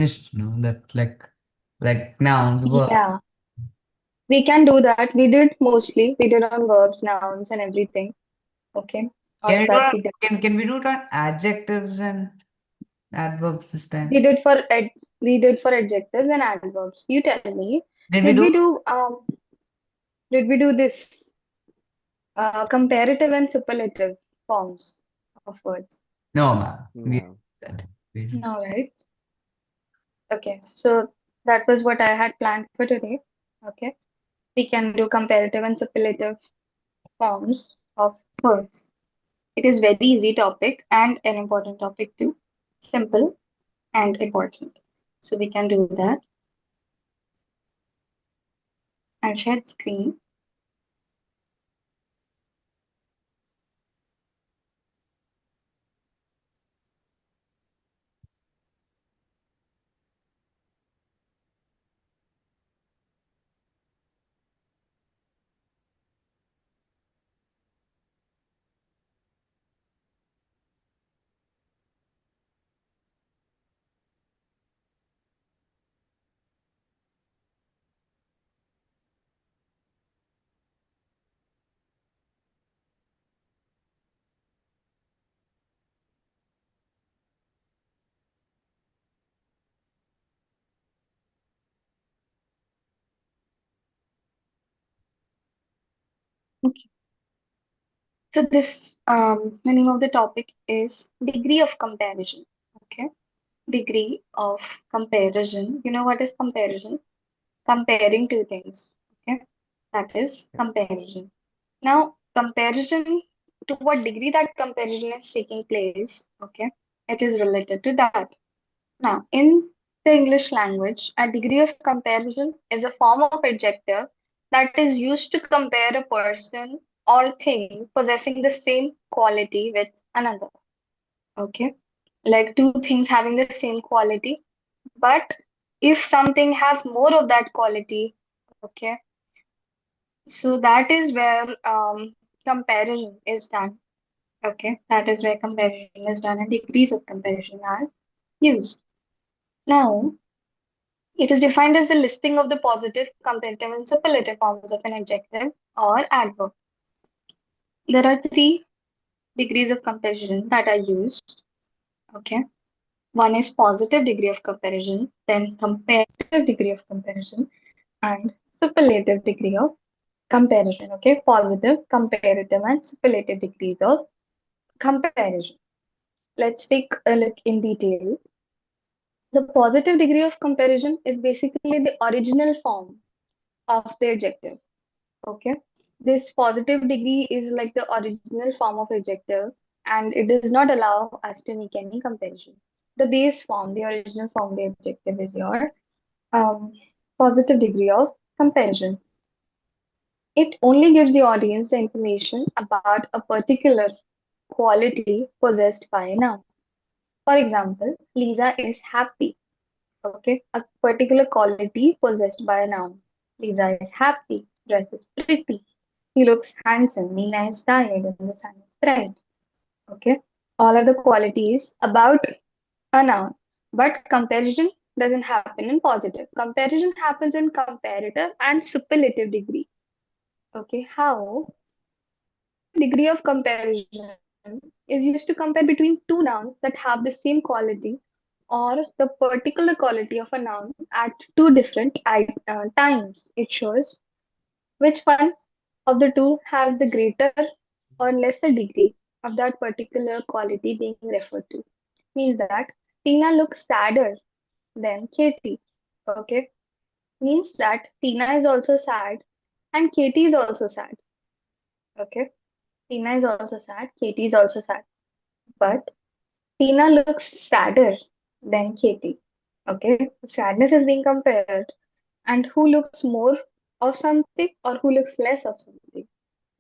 finished, that like nouns were. Yeah, we can do that. We did mostly. We did on verbs, nouns, and everything. Okay, all Can of we do that it? we did. Can we do it on adjectives and adverbs this We time? did for we did for adjectives and adverbs. You tell me, Did we did do? we do this comparative and superlative forms of words? No, ma'am. We No. that. We, No, right? Okay, so that was what I had planned for today. Okay, we can do comparative and superlative forms of words. It is very easy topic and an important topic too. Simple and important. So we can do that. I'll share the screen. Okay. So this the name of the topic is degree of comparison. Okay. Degree of comparison. You know what is comparison? Comparing two things. Okay. That is Yeah. comparison. Now, comparison, to what degree that comparison is taking place, okay, it is related to that. Now, in the English language, a degree of comparison is a form of adjective that is used to compare a person or thing possessing the same quality with another. Okay, like two things having the same quality, but if something has more of that quality, okay, so that is where comparison is done. Okay, that is where comparison is done and degrees of comparison are used. Now, it is defined as the listing of the positive, comparative, and superlative forms of an adjective or adverb. There are three degrees of comparison that are used. Okay, one is positive degree of comparison, then comparative degree of comparison, and superlative degree of comparison. Okay, positive, comparative, and superlative degrees of comparison. Let's take a look in detail. The positive degree of comparison is basically the original form of the adjective. Okay. This positive degree is like the original form of adjective and it does not allow us to make any comparison. The base form, the original form of the adjective is your um, positive degree of comparison. It only gives the audience the information about a particular quality possessed by a noun. For example, Lisa is happy. Okay, a particular quality possessed by a noun. Lisa is happy, dress is pretty, he looks handsome, Nina is tired, and the sun is bright. Okay, all are the qualities about a noun. But comparison doesn't happen in positive. Comparison happens in comparative and superlative degree. Okay, how? Positive degree of comparison is used to compare between two nouns that have the same quality or the particular quality of a noun at two different times. It shows which one of the two has the greater or lesser degree of that particular quality being referred to. Means that Tina looks sadder than Katie. Okay, means that Tina is also sad and Katie is also sad. Okay, Tina is also sad, Katie is also sad. But Tina looks sadder than Katie. Okay, sadness is being compared, and who looks more of something or who looks less of something.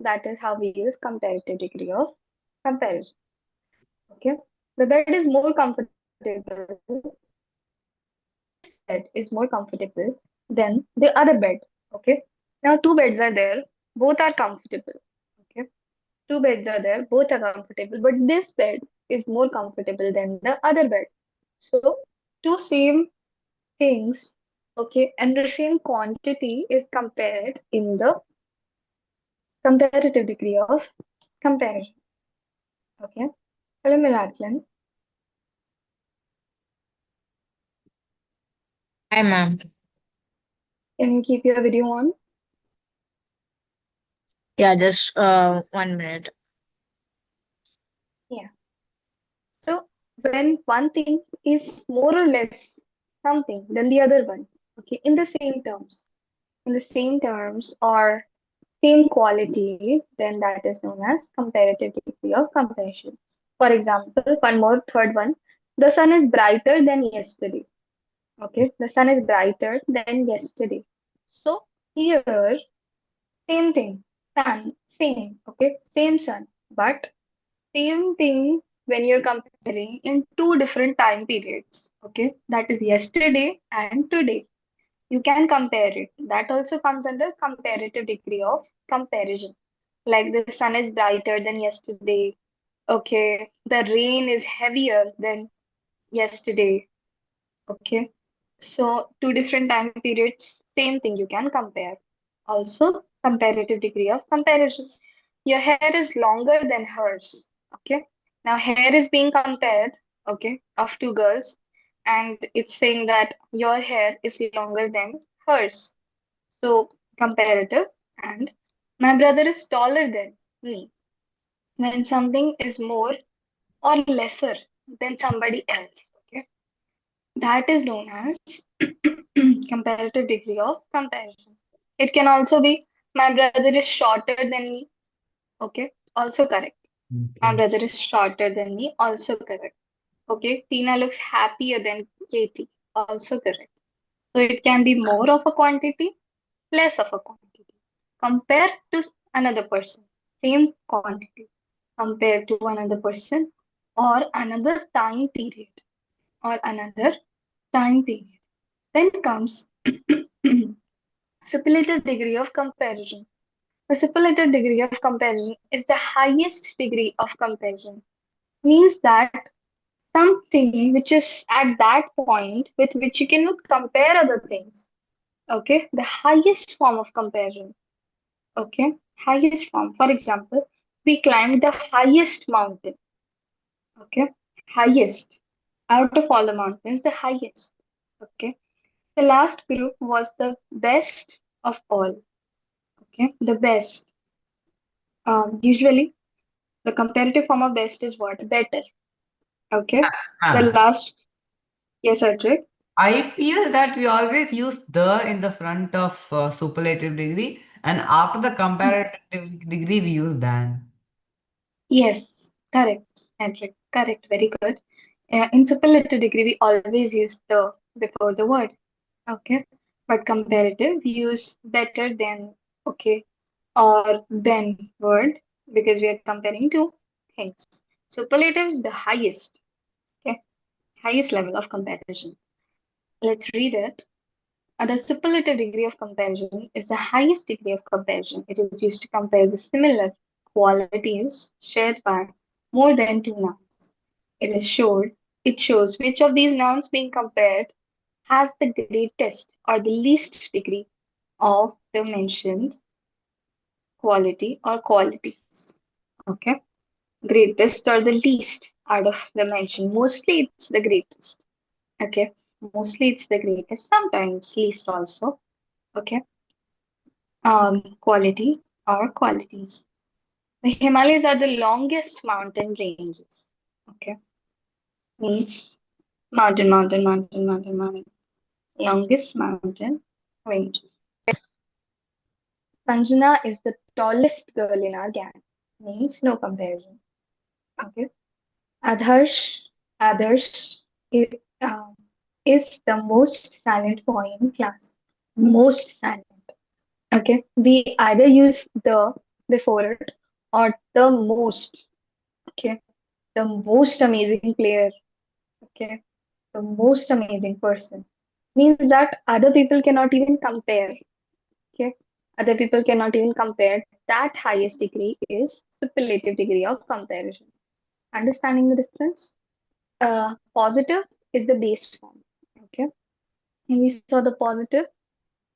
That is how we use comparative degree of comparison. Okay, the bed is more comfortable. This bed is more comfortable than the other bed. Okay, now two beds are there, both are comfortable. Okay, two beds are there, both are comfortable, but this bed is more comfortable than the other bed. So, two same things, okay, and the same quantity is compared in the comparative degree of comparison. Okay. Hello, Miraculin. Hi, ma'am. Can you keep your video on? Yeah, just 1 minute. Yeah. So when one thing is more or less something than the other one, okay, in the same terms or same quality, then that is known as comparative degree of comparison. For example, one more, third one, the sun is brighter than yesterday. Okay, the sun is brighter than yesterday. So here, same thing, sun, same, okay, same sun, but same thing when you're comparing in two different time periods. Okay, that is yesterday and today. You can compare it. That also comes under comparative degree of comparison. Like the sun is brighter than yesterday. Okay, the rain is heavier than yesterday. Okay, so two different time periods, same thing you can compare. Also, comparative degree of comparison. Your hair is longer than hers. Okay, now hair is being compared, okay, of two girls, and it's saying that your hair is longer than hers. So, comparative, and my brother is taller than me. When something is more or lesser than somebody else, okay, that is known as comparative degree of comparison. It can also be my brother is shorter than me. Okay, also correct. My Okay. brother is shorter than me. Also correct. Okay, Tina looks happier than Katie. Also correct. So it can be more of a quantity, less of a quantity. Compare to another person, same quantity. Compare to another person or another time period or another time period. Then comes superlative degree of comparison. The superlative degree of comparison is the highest degree of comparison. Means that something which is at that point with which you cannot compare other things. Okay, the highest form of comparison. Okay, highest form. For example, we climbed the highest mountain. Okay, highest. Out of all the mountains, the highest. Okay, the last group was the best of all. Okay, the best. Usually, the comparative form of best is what? Better. Okay. The Ma'am, last, yes, Adric. I feel that we always use the in the front of superlative degree, and after the comparative degree, we use than. Yes, correct, Adric. Correct. Very good. In superlative degree, we always use the before the word. Okay. But comparative, we use better than, okay, or than word because we are comparing two things. Superlative is the highest, okay, highest level of comparison. Let's read it. The superlative degree of comparison is the highest degree of comparison. It is used to compare the similar qualities shared by more than two nouns. It shows which of these nouns being compared has the greatest or the least degree of the mentioned quality or qualities. Okay. Greatest or the least out of the mentioned. Mostly it's the greatest. Okay. Mostly it's the greatest. Sometimes least also. Okay. Quality or qualities. The Himalayas are the longest mountain ranges. Okay, means mountain. Longest mountain ranges. Sanjana is the tallest girl in our gang. Means no comparison. Okay. Adarsh is, um, is the most silent boy in class. Most silent. Okay. We either use the before it or the most. Okay, the most amazing player, okay, the most amazing person means that other people cannot even compare. Okay, other people cannot even compare. That highest degree is superlative degree of comparison. Understanding the difference? Positive is the base form. Okay, And we saw the positive,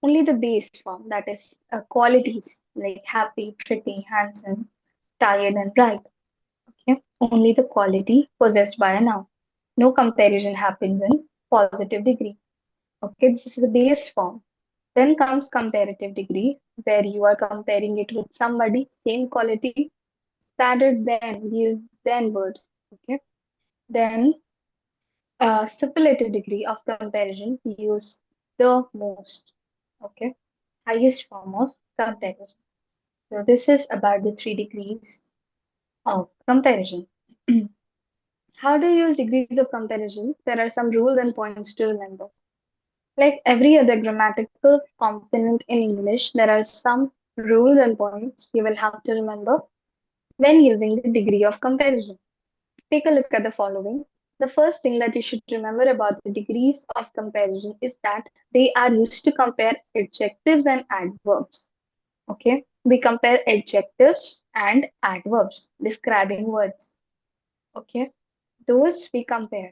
only the base form, that is qualities like happy, pretty, handsome, tired, and bright. Okay? Only the quality possessed by a noun. No comparison happens in positive degree. Okay, this is the base form. Then comes comparative degree, where you are comparing it with somebody, same quality, rather than use then word. Okay. Then superlative degree of comparison, use the most. Okay. Highest form of comparison. So this is about the three degrees of comparison. How do you use degrees of comparison? There are some rules and points to remember. Like every other grammatical component in English, there are some rules and points you will have to remember when using the degree of comparison. Take a look at the following. The first thing that you should remember about the degrees of comparison is that they are used to compare adjectives and adverbs. Okay, we compare adjectives and adverbs describing words. Okay, those we compare.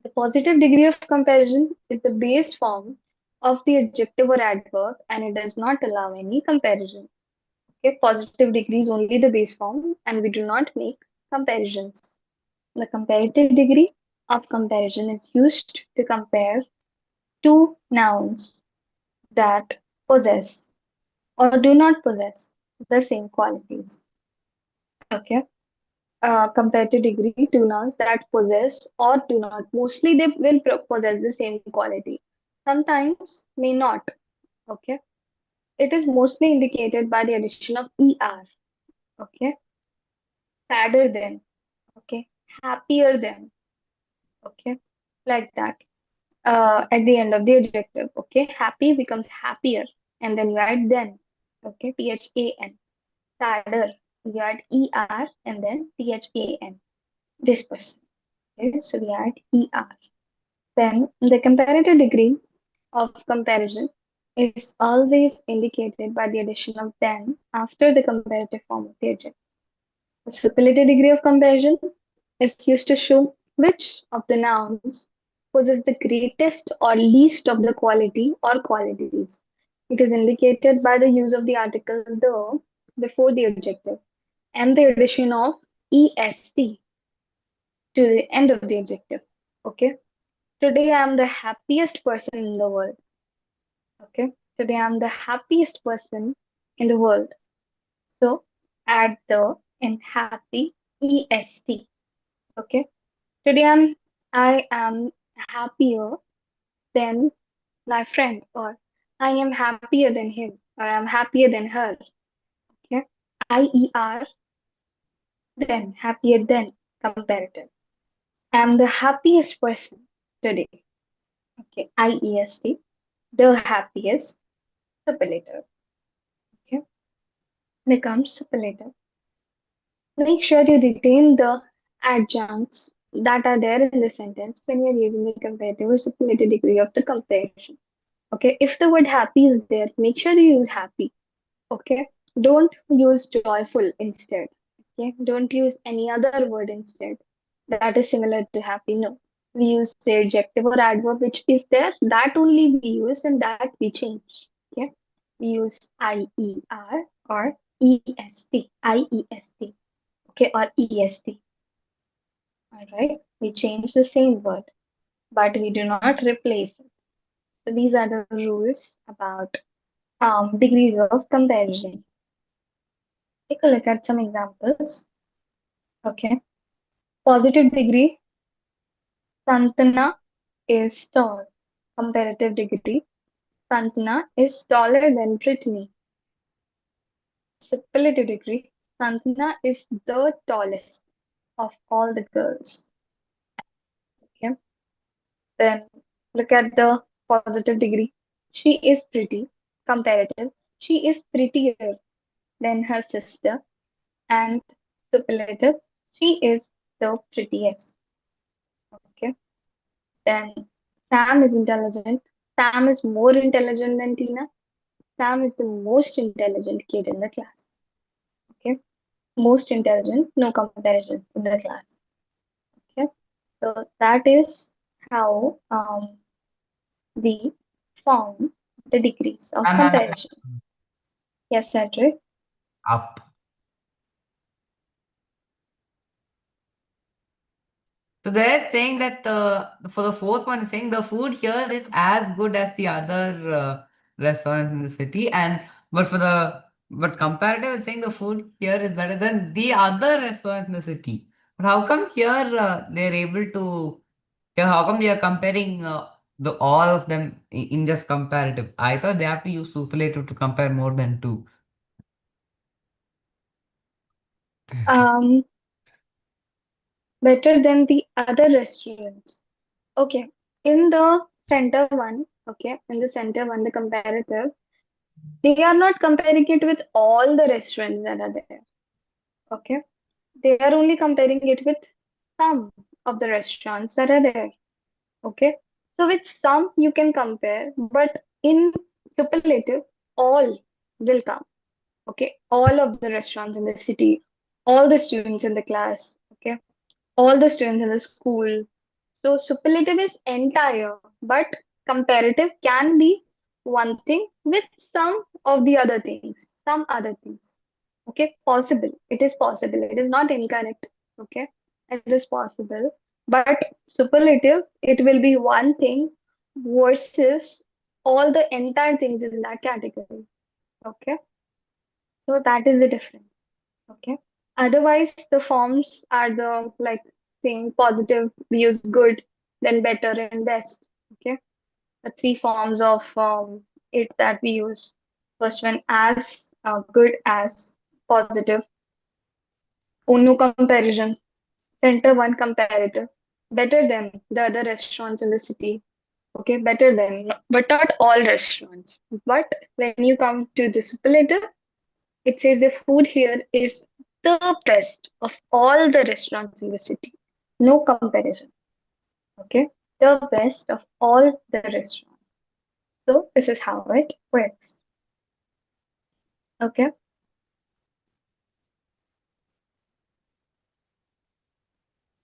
The positive degree of comparison is the base form of the adjective or adverb and it does not allow any comparison. Okay, positive degree is only the base form and we do not make comparisons. The comparative degree of comparison is used to compare two nouns that possess or do not possess the same qualities. Okay. Comparative degree, two nouns that possess or do not. Mostly they will possess the same quality. Sometimes may not. Okay. It is mostly indicated by the addition of er. Okay. Sadder than. Okay. Happier than. Okay. Like that. At the end of the adjective. Okay. Happy becomes happier. And then you add then. Okay. Than. Sadder. You add er and then than. This person. Okay. So we add er. Then the comparative degree of comparison is always indicated by the addition of then after the comparative form of the adjective. The superlative degree of comparison is used to show which of the nouns possess the greatest or least of the quality or qualities. It is indicated by the use of the article the before the adjective and the addition of est to the end of the adjective. Okay. Today I am the happiest person in the world. Okay. Today I'm the happiest person in the world. So add the in happy est. Okay. I am happier than my friend, or I am happier than him, or I'm happier than her. Okay. IER then happier than comparative. I'm the happiest person today. Okay. IEST the happiest superlative. Okay. Becomes superlative. Make sure you retain the adjuncts that are there in the sentence when you're using the comparative or superlative degree of the comparison. Okay, if the word happy is there, make sure you use happy. Okay, don't use joyful instead. Okay, don't use any other word instead that is similar to happy. No, we use the adjective or adverb which is there, that only we use and that we change. Okay, we use IER or EST, IEST. Okay, or EST. All right, we change the same word, but we do not replace it. So these are the rules about degrees of comparison. Take a look at some examples. Okay, positive degree, Santana is tall. Comparative degree, Santana is taller than Brittany. Superlative degree, Santana is the tallest of all the girls. Okay, then look at the positive degree. She is pretty. Comparative, she is prettier than her sister. And superlative, she is the prettiest. Okay. Then Sam is intelligent. Sam is more intelligent than Tina. Sam is the most intelligent kid in the class. Okay. Most intelligent, no comparison in the class. Okay. So that is how the form, the degrees of I'm comparison. Yes, Cedric. up. So they're saying that for the fourth one, saying the food here is as good as the other restaurants in the city, and but for the but comparative, it's saying the food here is better than the other restaurants in the city. But how come here they're able to? Yeah, how come they are comparing the all of them in just comparative? I thought they have to use superlative to compare more than two. Um, Better than the other restaurants. Okay. In the center one, okay, in the center one, the comparative, they are not comparing it with all the restaurants that are there. Okay. They are only comparing it with some of the restaurants that are there. Okay. So with some you can compare, but in superlative, all will come. Okay. All of the restaurants in the city, all the students in the class, okay, all the students in the school. So superlative is entire, but comparative can be one thing with some of the other things, some other things. Okay, possible. It is possible. It is not incorrect. Okay, it is possible. But superlative, it will be one thing versus all the entire things in that category. Okay, so that is the difference. Okay, otherwise the forms are the like saying positive, we use good, then better and best. Okay, the three forms of it that we use. First one as, good as, positive, no comparison, center one comparative, better than the other restaurants in the city. Okay, better than, but not all restaurants. But when you come to the superlative, it says the food here is the best of all the restaurants in the city. No comparison. Okay, the best of all the restaurants. So this is how it works. Okay,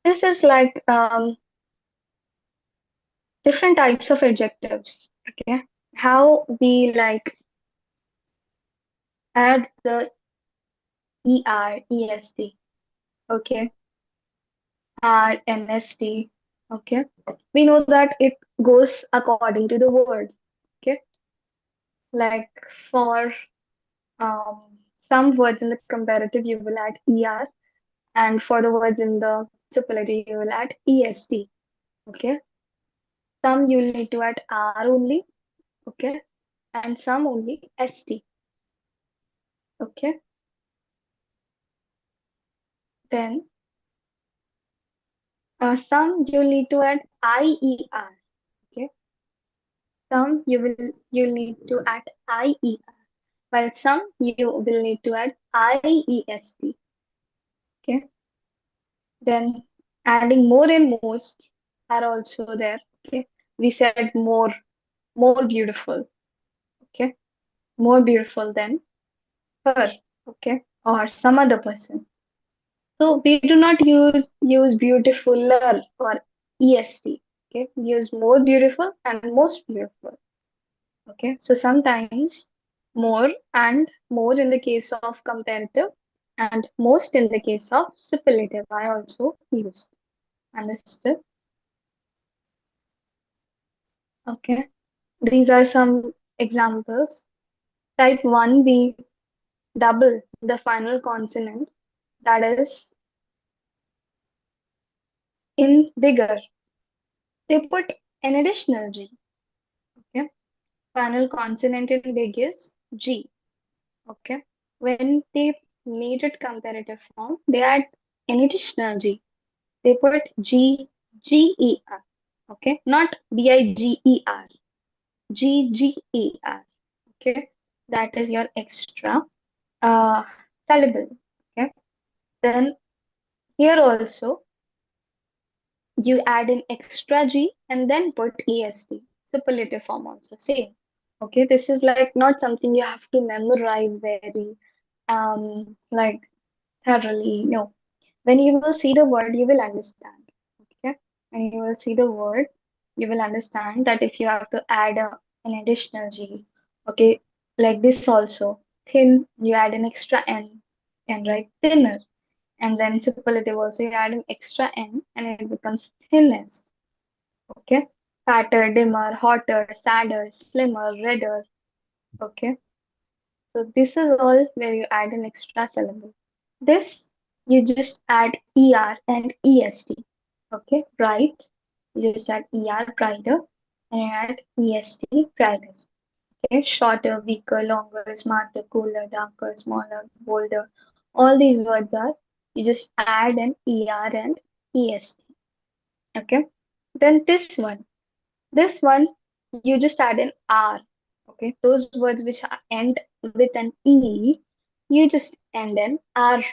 this is like different types of adjectives. Okay, how we like add the ER, EST. Okay, RNST. Okay, we know that it goes according to the word. Okay, like for some words in the comparative, you will add ER, and for the words in the superlative, you will add EST. Okay, some you will need to add R only. Okay, and some only ST. Okay, then some you need to add IER. Okay, some you'll need to add IER, while some you will need to add IEST. Okay, then adding more and most are also there. Okay, we said more beautiful. Okay, more beautiful than her. Okay, or some other person. So we do not use beautifuler or EST. Okay, we use more beautiful and most beautiful. Okay, so sometimes more and more in the case of comparative and most in the case of superlative I also use. Understood? Okay, these are some examples. Type 1, we double the final consonant, that is in bigger. They put an additional G. Okay, final consonant in big is G. Okay, when they made it comparative form, they add an additional G. They put G-G-E-R. Okay, not B-I-G-E-R. G-G-E-R. Okay, that is your extra uh, syllable. Okay, then here also you add an extra G and then put EST. Superlative form also same. Okay, this is like not something you have to memorize very like thoroughly. No, when you will see the word, you will understand. Okay, when you will see the word, you will understand that if you have to add an additional G, okay, like this also, thin, you add an extra N and write thinner. And then superlative also, you add an extra N and it becomes thinnest. Okay, fatter, dimmer, hotter, sadder, slimmer, redder. Okay, so this is all where you add an extra syllable. This you just add er and est. Okay, bright. You just add er, brighter, and you add est, brightest. Okay, shorter, weaker, longer, smarter, cooler, darker, smaller, bolder. All these words are, you just add an er and est. Okay, then this one you just add an r. Okay, those words which end with an e, you just end an r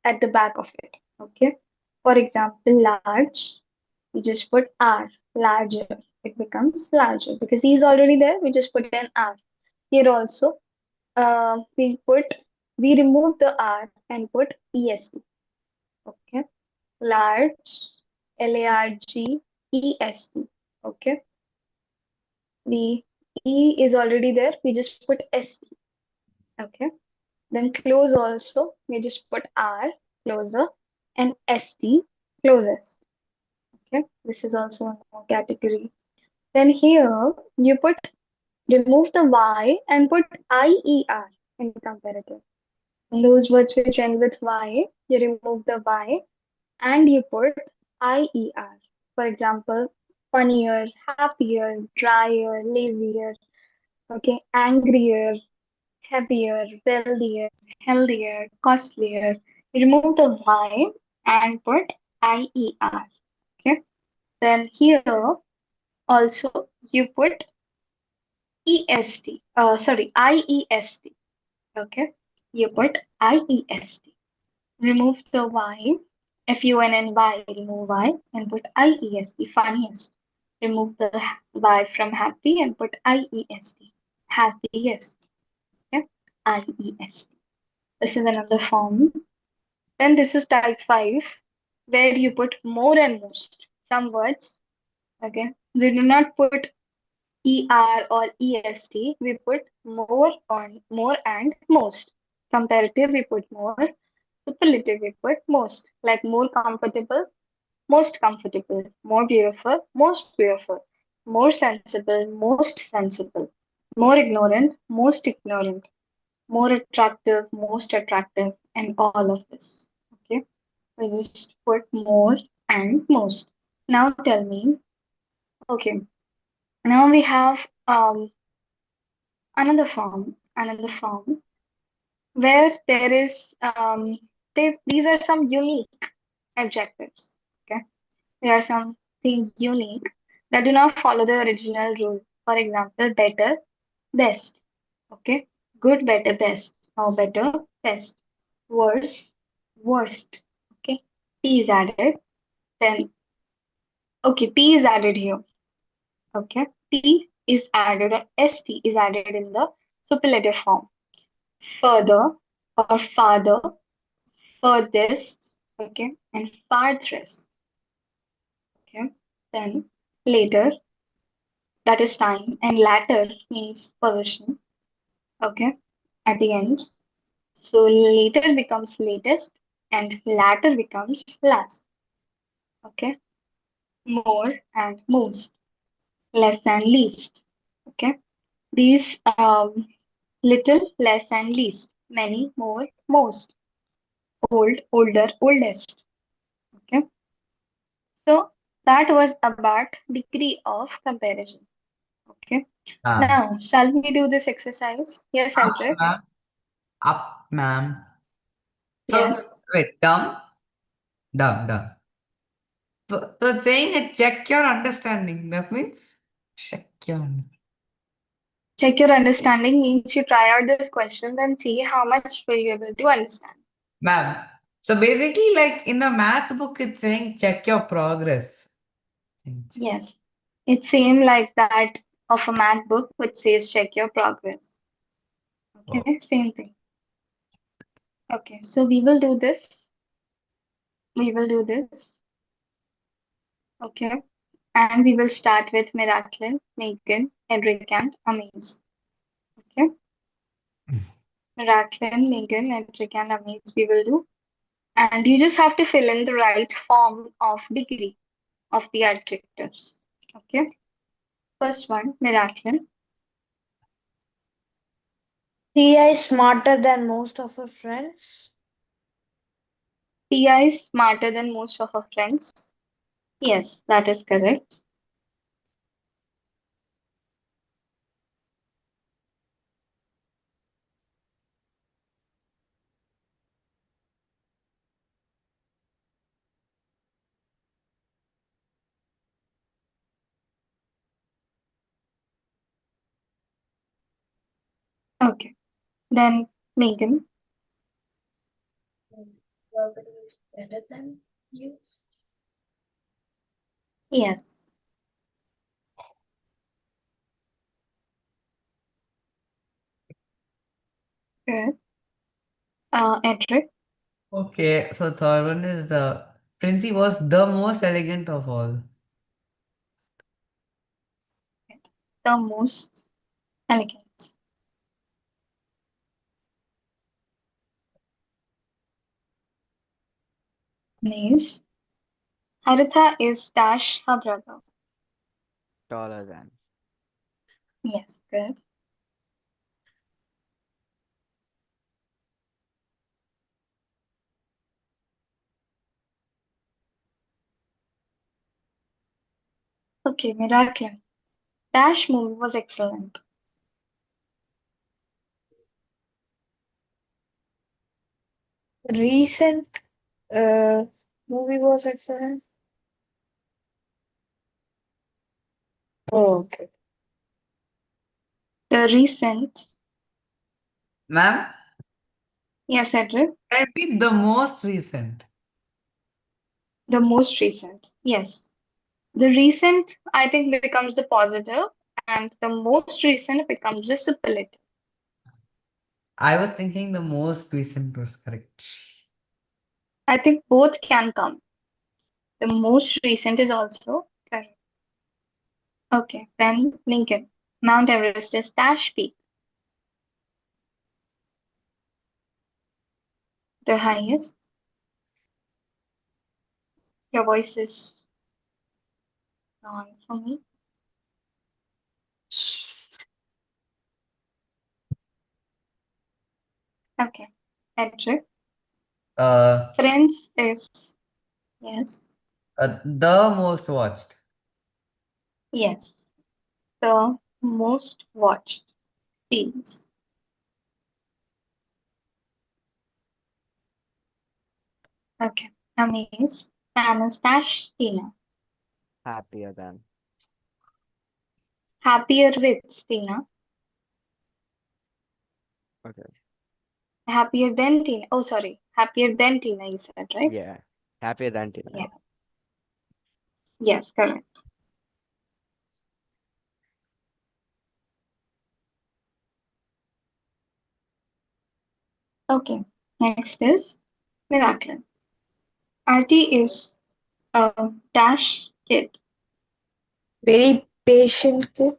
at the back of it. Okay, for example, large, you just put r, larger. It becomes larger because e is already there. We just put an r. Here also, we remove the r and put est. Okay, large, large, okay, we e is already there. We just put st. Okay, then close also. We just put r, closer, and st, closest. Okay, this is also one more category. Then here you remove the y and put ier in comparative. In those words which end with y, you remove the y and you put IER. For example, funnier, happier, drier, lazier, okay, angrier, heavier, wealthier, healthier, costlier. You remove the Y and put IER. Okay. Then here also you put EST. IEST. Okay. You put IEST. Remove the Y. FUNNY, remove Y and put IEST, funniest. Remove the Y from happy and put IEST, happiest. Okay, IEST. This is another form. Then this is type 5, where you put more and most. Some words, okay, we do not put ER or EST, we put more and most. Comparative, we put more. Superlative, we put most, like more comfortable, more beautiful, most beautiful, more sensible, most sensible, more ignorant, most ignorant, more attractive, most attractive, and all of this. Okay, we just put more and most. Now tell me, okay, now we have another form where there is these are some unique adjectives. Okay, there are something unique that do not follow the original rule. For example, better, best. Okay, good, better, best. Now, better, best. Worse, worst. Okay, T is added. Then, okay, T is added here. Okay, T is added, ST is added in the superlative form. Further or farther, furthest. Okay, and farthest. Okay, then later, that is time, and latter means position. Okay, at the end. So later becomes latest and latter becomes last. Okay, more and most, less and least. Okay, these little, less and least, many, more, most, old, older, oldest. Okay, so that was about degree of comparison. Okay, Ah, now shall we do this exercise? Yes, up, Andrew. ma'am. Up, ma'am. So, Yes. wait, dumb, dumb, dumb. So it's saying check your understanding. That means check your. Check your understanding means you try out this question and see how much will you able to understand. Ma'am. So basically, like in the math book, it's saying check your progress. Yes, it's same like that of a math book which says check your progress. Oh. Okay, same thing. Okay, so we will do this. We will do this. Okay. And we will start with Miracle, Megan, Edric, and Amaze. Okay? Miracle, Megan, Edric, and Amaze we will do. And you just have to fill in the right form of degree of the adjectives. Okay? First one, Miracle. Tia is smarter than most of her friends. Tia is smarter than most of her friends. Yes, that is correct. Okay. Then Megan. Nobody is better than you. Yes. Good. Edric. Okay, so third one is Princey was the most elegant of all. The most elegant. Amaze. Haritha is dash her brother. Taller than. Yes, good. Okay, Miracle. Dash movie was excellent. Recent uh, movie was excellent. Oh, okay. The recent. Ma'am, Yes, Edric. can it be the most recent? The most recent. Yes. The recent, I think, becomes the positive, and the most recent becomes the superlative. I was thinking the most recent was correct. I think both can come. The most recent is also correct. Okay, then Lincoln. Mount Everest is dash peak. The highest. Your voice is on for me. Okay. Edric. Uh, Friends is yes. the most watched. Yes. The most watched series. Okay. Amaze. Anastash Tina. Happier than. Happier with Tina. Okay. Happier than Tina. Oh, sorry. Happier than Tina, you said, right? Yeah. Happier than Yeah. Tina. Yes, correct. Okay. Next is Miracle. Artie is a dash kid. Very patient kid.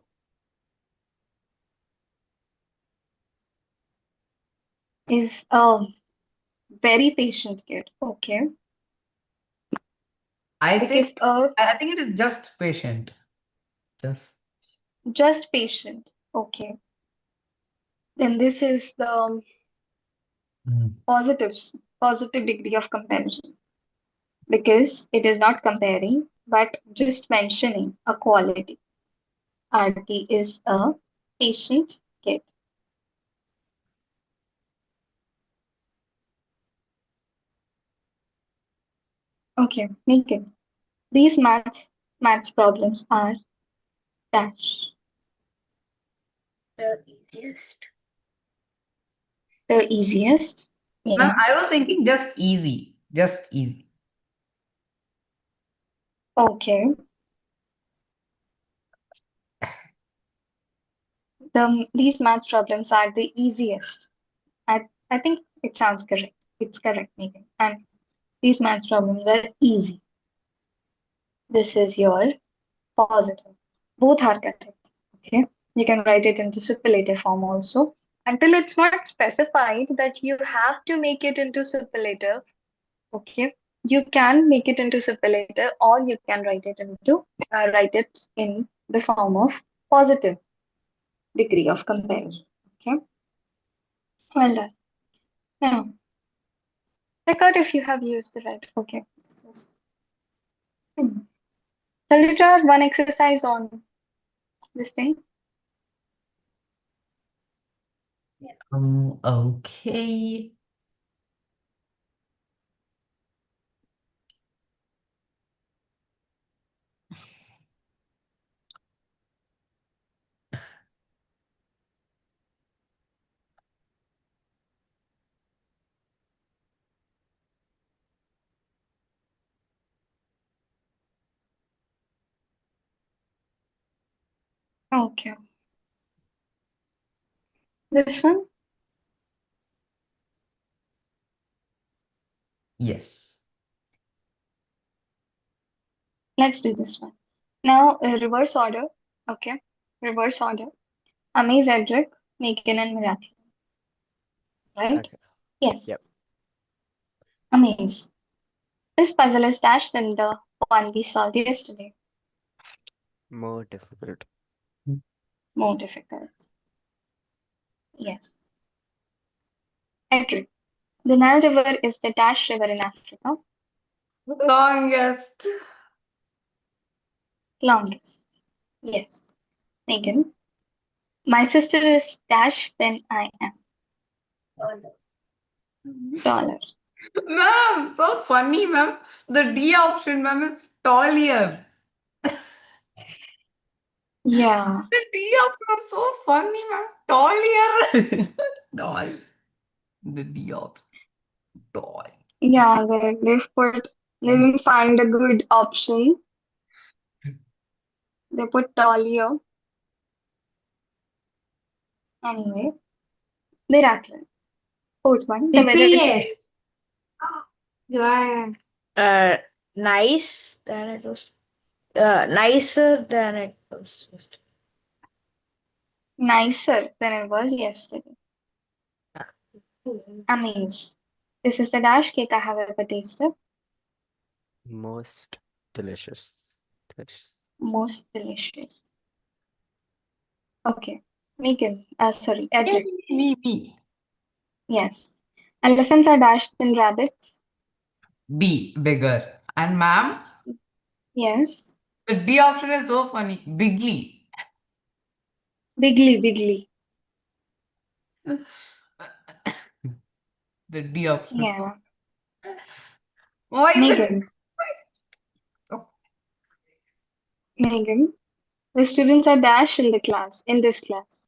Is a very patient kid. Okay. I think Because I think it is just patient. Just just patient. Okay. Then this is the Mm. positive degree of comparison because it is not comparing but just mentioning a quality. Arti is a patient kid. Okay, Megan. These maths problems are dash The easiest. the easiest. Ma'am, I Yes. was thinking just easy. Just easy. Okay. These maths problems are the easiest. I think it sounds correct. It's correct, Megan. And these maths problems are easy. This is your positive. Both are correct. Okay. You can write it into superlative form also. Until it's not specified that you have to make it into superlative, okay, you can make it into superlative or you can write it in the form of positive degree of comparison. Okay. Well done. Now, check out if you have used the right. Okay. This is, hmm. Shall we try one exercise on this thing? Okay. Okay. This one? Yes. Let's do this one. Now, reverse order. Okay. Reverse order. Amaze, Edric, Megan, and Miracle. Right? Okay. Yes. Yep. Amaze. This puzzle is dashed than the one we solved yesterday. More difficult. More difficult. Yes. Edric. The Nile River is the dash river in Africa. Longest. Longest. Yes. Megan. My sister is dash than I am. Taller. Ma'am, so funny, ma'am. The D option, ma'am, is taller. Yeah. The D option is so funny, ma'am. Taller. Tall. The D option. Tall. Yeah, they didn't find a good option. They put taller. Anyway, Miracle. Fourth one. The weather CPA. is Yeah. Nice than it was. Nicer than it was. nicer than it was yesterday. Amaze. This is the dash cake I have ever tasted. Most delicious. Delicious. Most delicious. Okay. Megan. Sorry, Edric. Me. Yes. Elephants are dashed than rabbits. B, bigger. And ma'am, Yes. the D option is so funny. Bigly. Bigly, bigly. The D option is so. Yeah. Why is it? Megan. Megan. The students are dashed in the class, in this class.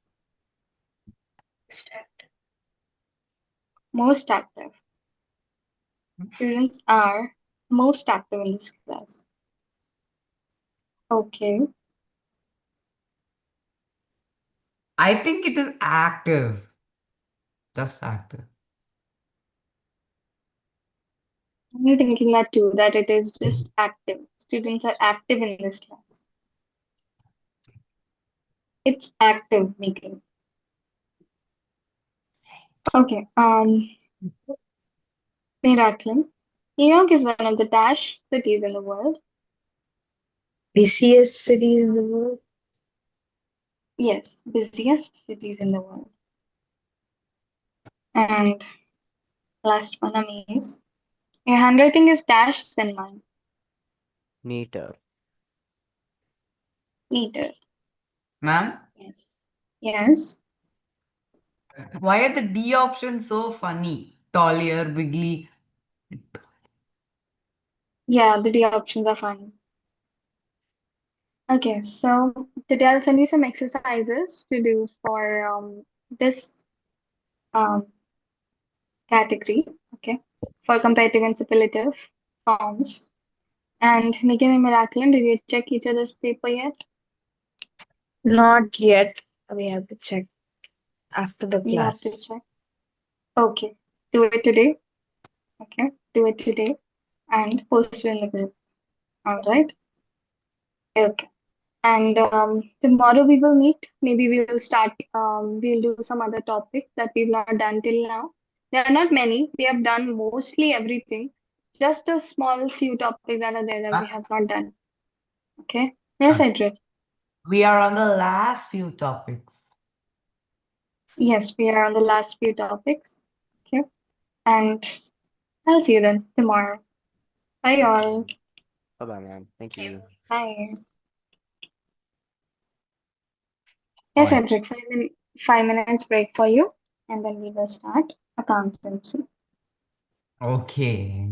Most active. Students are most active in this class. Okay. I think it is active. Just active. I'm thinking that too, that it is just active. Students are active in this class. It's active, Megan. Okay. Miracle. New York is one of the dash cities in the world. Busiest cities in the world. Yes, busiest cities in the world. And last one, Amaze. Your handwriting is dash than mine. Neater. Neater. Ma'am, Yes. Yes. why are the D options so funny? Taller, bigly. Yeah, the D options are fine. Okay, so today I'll send you some exercises to do for this um, category, okay, for comparative and superlative forms. And Megan and Miraculin, did you check each other's paper yet? Not yet. We have to check after the You have to class. check. Okay, do it today. Okay, do it today and post it in the group. All right. Okay. And tomorrow we will meet. Maybe we will start, we'll do some other topics that we've not done till now. There are not many. We have done mostly everything. Just a small few topics that are there that we Huh? have not done. Okay. Yes, Edric. We are on the last few topics. Yes, we are on the last few topics. Okay. And I'll see you then tomorrow. Bye, all. Bye bye, man. Thank you. Bye. All Yes, right. Edric, 5 minutes break for you, and then we will start accountancy. Okay.